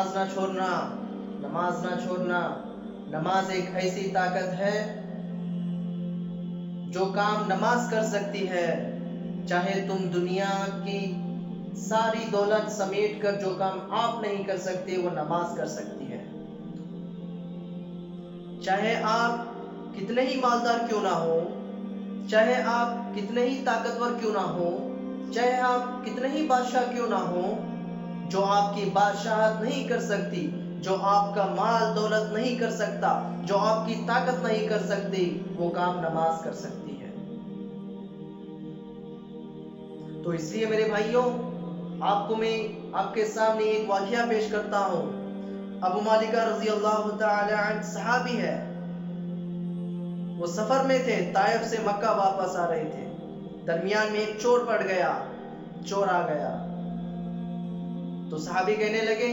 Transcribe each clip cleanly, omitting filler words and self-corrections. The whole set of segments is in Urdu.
نماز نہ چھوڑنا، نماز نہ چھوڑنا۔ نماز ایک ایسی طاقت ہے جو کام نماز کر سکتی ہے۔ چاہے تم دنیا کی ساری دولت سمیٹ کر جو کام آپ نہیں کر سکتے وہ نماز کر سکتی ہے۔ چاہے آپ کتنے ہی مالدار کیوں نہ ہو، چاہے آپ کتنے ہی طاقتور کیوں نہ ہو، چاہے آپ کتنے ہی بادشاہ کیوں نہ ہو، جو آپ کی بادشاہت نہیں کر سکتی، جو آپ کا مال دولت نہیں کر سکتا، جو آپ کی طاقت نہیں کر سکتی، وہ کام نماز کر سکتی ہے۔ تو اس لیے میرے بھائیوں، میں آپ کے سامنے ایک واقعہ پیش کرتا ہوں۔ ابو مالکہ رضی اللہ تعالی عنہ صحابی ہے، وہ سفر میں تھے، طائف سے مکہ واپس آ رہے تھے، درمیان میں ایک چور پڑ گیا، چور آ گیا تو صحابی کہنے لگے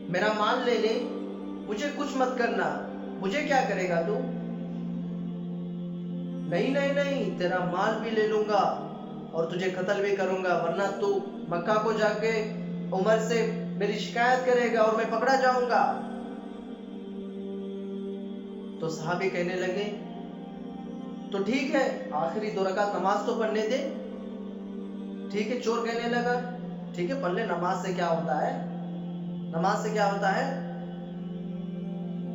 میرا مال لے لے، مجھے کچھ مت کرنا، مجھے کیا کرے گا تو؟ نہیں نہیں نہیں، تیرا مال بھی لے لوں گا اور تجھے قتل بھی کروں گا، ورنہ تو مکہ کو جا کے عمر سے میری شکایت کرے گا اور میں پکڑا جاؤں گا۔ تو صحابی کہنے لگے تو ٹھیک ہے، آخری 2 رکعت نماز تو پڑھنے دے۔ ٹھیک ہے، چور کہنے لگا ٹھیک ہے پڑھ لے، نماز سے کیا ہوتا ہے، نماز سے کیا ہوتا ہے۔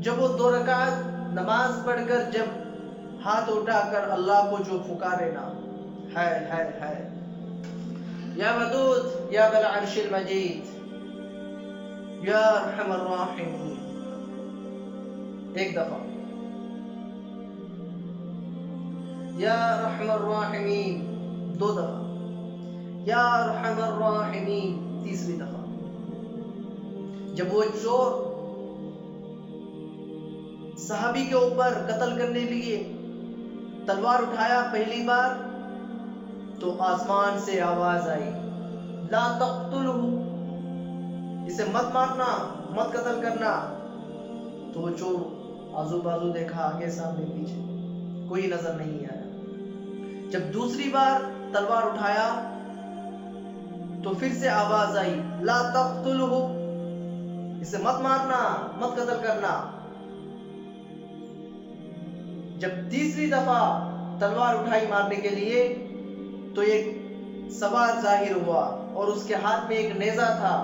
جب وہ 2 رکعت نماز پڑھ کر جب ہاتھ اٹھا کر اللہ کو جو پکارے نا، ہے یا ودود یا ذا العرش المجید یا ارحم الراحمین، ایک دفعہ، یا ارحم الراحمین 2 دفعہ، یا ارحم الراحمین 3 دفعہ۔ جب وہ چور صحابی کے اوپر قتل کرنے لیے تلوار اٹھایا پہلی بار، تو آسمان سے آواز آئی لا تقتلہ، اسے مت مارنا، مت قتل کرنا۔ تو وہ چور آزو بازو دیکھا، آگے سامنے پیچھے کوئی نظر نہیں آیا۔ جب دوسری بار تلوار اٹھایا تو پھر سے آواز آئی لا تقتلہ، اسے مت مارنا، مت قتل کرنا۔ جب تیسری دفعہ تلوار اٹھائی مارنے کے لیے تو ایک سوار ظاہر ہوا اور اس کے ہاتھ میں ایک نیزہ تھا،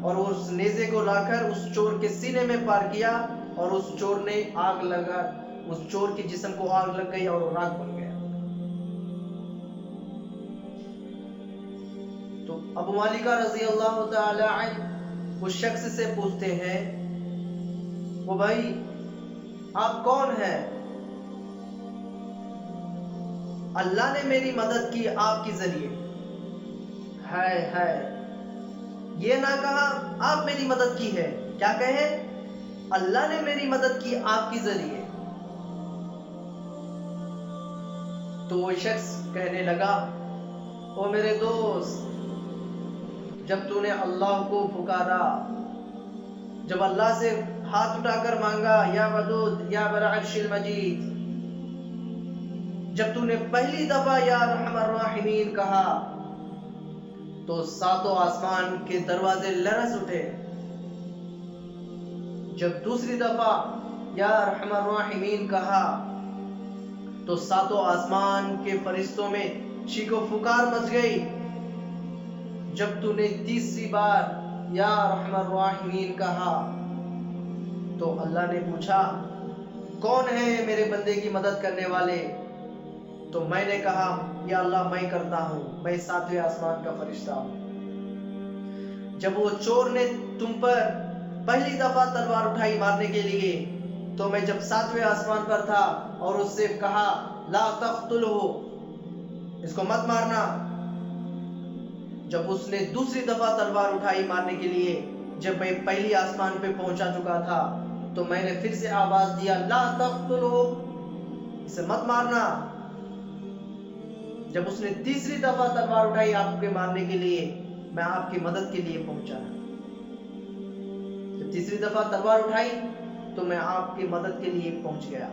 اور اس نیزے کو لا کر اس چور کے سینے میں پار کیا، اور اس چور نے آگ لگا، اس چور کے جسم کو آگ لگ گئی اور وہ راکھ بن گیا۔ تو ابو مالکہ رضی اللہ تعالی عنہ اس شخص سے پوچھتے ہیں وہ بھائی آپ کون ہیں؟ اللہ نے میری مدد کی آپ کے ذریعے۔ ہے یہ نہ کہا آپ میری مدد کی ہے، کیا کہے؟ اللہ نے میری مدد کی آپ کے ذریعے۔ تو وہ شخص کہنے لگا او میرے دوست، جب تو نے اللہ کو پکارا، جب اللہ سے ہاتھ اٹھا کر مانگا یا ودود یا بالعرش المجید، جب تو نے پہلی دفعہ یا ارحم الراحمین کہا تو 7 آسمان کے دروازے لرز اٹھے۔ جب دوسری دفعہ یا ارحم الراحمین کہا تو 7 آسمان کے فرشتوں میں چیخ و پکار مچ گئی۔ جب تو نے تیسری بار یا ارحم الراحمین کہا تو اللہ نے پوچھا کون ہے میرے بندے کی مدد کرنے والے؟ تو میں نے کہا یا اللہ میں کرتا ہوں، میں 7ویں آسمان کا فرشتہ ہوں۔ جب وہ چور نے تم پر پہلی دفعہ تلوار اٹھائی مارنے کے لیے تو میں جب 7ویں آسمان پر تھا اور اس سے کہا لا تقتلہ، اس کو مت مارنا۔ جب اس نے دوسری دفعہ تلوار اٹھائی مارنے کے لیے، جب میں پہلی آسمان پہ پہنچا چکا تھا تو میں نے پھر سے آواز دیا لا تقتلہ، اسے مت مارنا۔ جب اس نے تیسری دفعہ تلوار اٹھائی آپ کے مارنے کے لیے، میں آپ کی مدد کے لیے پہنچا۔ جب تیسری دفعہ تلوار اٹھائی تو میں آپ کی مدد کے لیے پہنچ گیا۔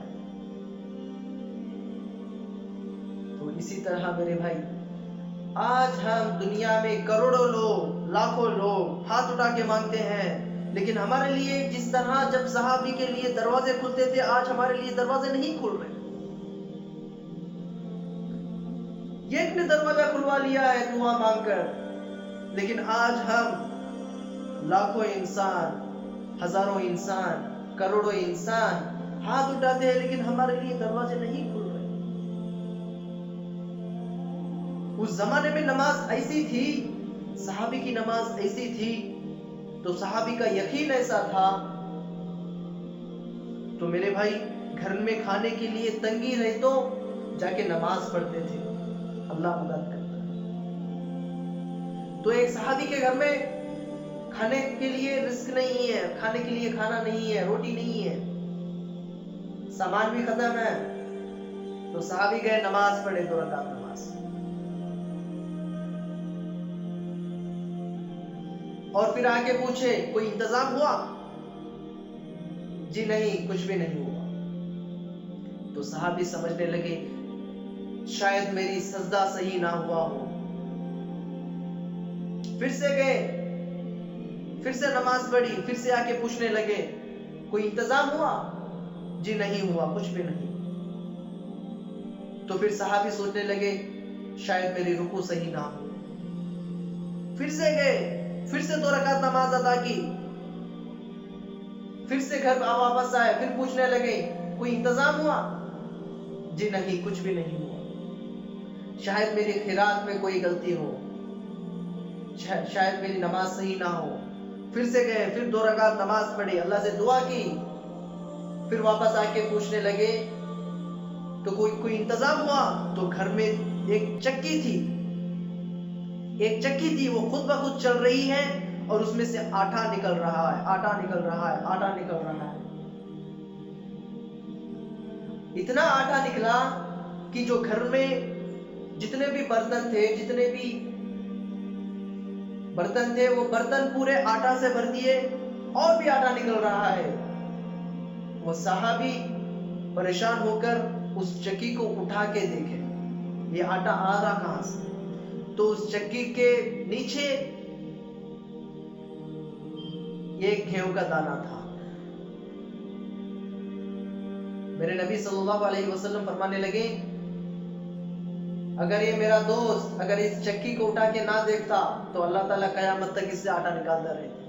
تو اسی طرح میرے بھائی، آج ہم دنیا میں کروڑوں لوگ، لاکھوں لوگ ہاتھ اٹھا کے مانگتے ہیں لیکن ہمارے لیے جس طرح جب صحابی کے لیے دروازے کھلتے تھے، آج ہمارے لیے دروازے نہیں کھل رہے۔ ایک نے دروازہ کھلوا لیا ہے دعا مانگ کر، لیکن آج ہم لاکھوں انسان، ہزاروں انسان، کروڑوں انسان ہاتھ اٹھاتے ہیں، لیکن ہمارے لیے دروازے نہیں کھل رہے۔ اس زمانے میں نماز ایسی تھی، صحابی کی نماز ایسی تھی، تو صحابی کا یقین ایسا تھا، تو میرے بھائی گھر میں کھانے کے لیے تنگی رہی تو جا کے نماز پڑھتے تھے، اللہ مدد کرتا ہے۔ تو ایک صحابی کے گھر میں کھانے کے لیے رزق نہیں ہے، کھانے کے لیے کھانا نہیں ہے، روٹی نہیں ہے، سامان بھی ختم ہے، تو صحابی گئے نماز پڑھے، 2 رکعت نماز، اور پھر آ کے پوچھے کوئی انتظام ہوا؟ جی نہیں، کچھ بھی نہیں ہوا۔ تو صحابی سمجھنے لگے شاید میری سجدہ صحیح نہ ہوا ہو، پھر سے گئے، پھر سے نماز پڑھی، پھر سے آ کے پوچھنے لگے کوئی انتظام ہوا؟ جی نہیں ہوا، کچھ بھی نہیں۔ تو پھر صحابی سوچنے لگے شاید میری رکوع صحیح نہ ہو، پھر سے گئے، پھر سے 2 رکعت نماز ادا کی، پھر سے گھر واپس آئے، پھر پوچھنے لگے کوئی انتظام ہوا؟ جی نہیں، کچھ بھی نہیں ہوا، شاید میری قرات میں کوئی غلطی ہو، شاید میری نماز صحیح نہ ہو۔ پھر سے گئے، پھر 2 رکعت نماز پڑھی، اللہ سے دعا کی، پھر واپس آ کے پوچھنے لگے تو کوئی انتظام ہوا؟ تو گھر میں ایک چکی تھی، وہ خود بخود چل رہی ہے، اور اس میں سے آٹا نکل رہا ہے، آٹا نکل رہا ہے، آٹا نکل رہا ہے۔ اتنا آٹا نکلا کہ جو گھر میں جتنے بھی برتن تھے وہ برتن پورے آٹا سے بھر دیے، اور بھی آٹا نکل رہا ہے۔ وہ صحابی پریشان ہو کر اس چکی کو اٹھا کے دیکھے یہ آٹا آ رہا کہاں سے، تو اس چکی کے نیچے ایک گیہوں کا دانہ تھا۔ میرے نبی صلی اللہ علیہ وسلم فرمانے لگے اگر یہ میرا دوست اگر اس چکی کو اٹھا کے نہ دیکھتا تو اللہ تعالیٰ قیامت تک اس سے آٹا نکالتا رہتا۔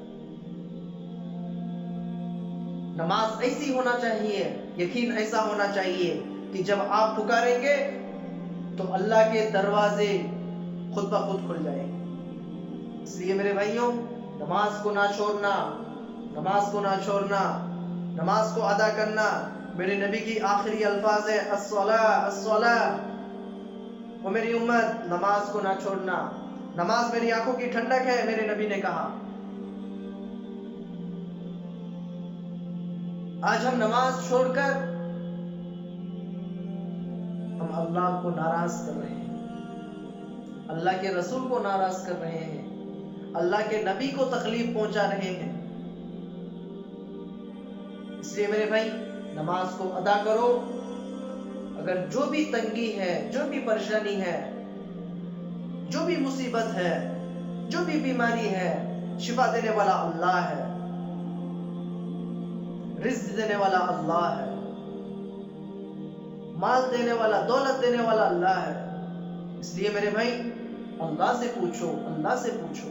نماز ایسی ہونا چاہیے، یقین ایسا ہونا چاہیے کہ جب آپ پکاریں گے تو اللہ کے دروازے خود بخود کھل جائیں گے۔ اس لیے میرے بھائیوں، نماز کو نہ چھوڑنا، نماز کو نہ چھوڑنا، نماز کو ادا کرنا۔ میرے نبی کی آخری الفاظ ہے الصلاۃ الصلاۃ، وہ میری امت نماز کو نہ چھوڑنا، نماز میری آنکھوں کی ٹھنڈک ہے، میرے نبی نے کہا۔ آج ہم نماز چھوڑ کر ہم اللہ کو ناراض کر رہے ہیں، اللہ کے رسول کو ناراض کر رہے ہیں، اللہ کے نبی کو تکلیف پہنچا رہے ہیں۔ اس لیے میرے بھائی نماز کو ادا کرو۔ اگر جو بھی تنگی ہے، جو بھی پریشانی ہے، جو بھی مصیبت ہے، جو بھی بیماری ہے، شفا دینے والا اللہ ہے، رزق دینے والا اللہ ہے، مال دینے والا، دولت دینے والا اللہ ہے۔ اس لیے میرے بھائی اللہ سے پوچھو، اللہ سے پوچھو۔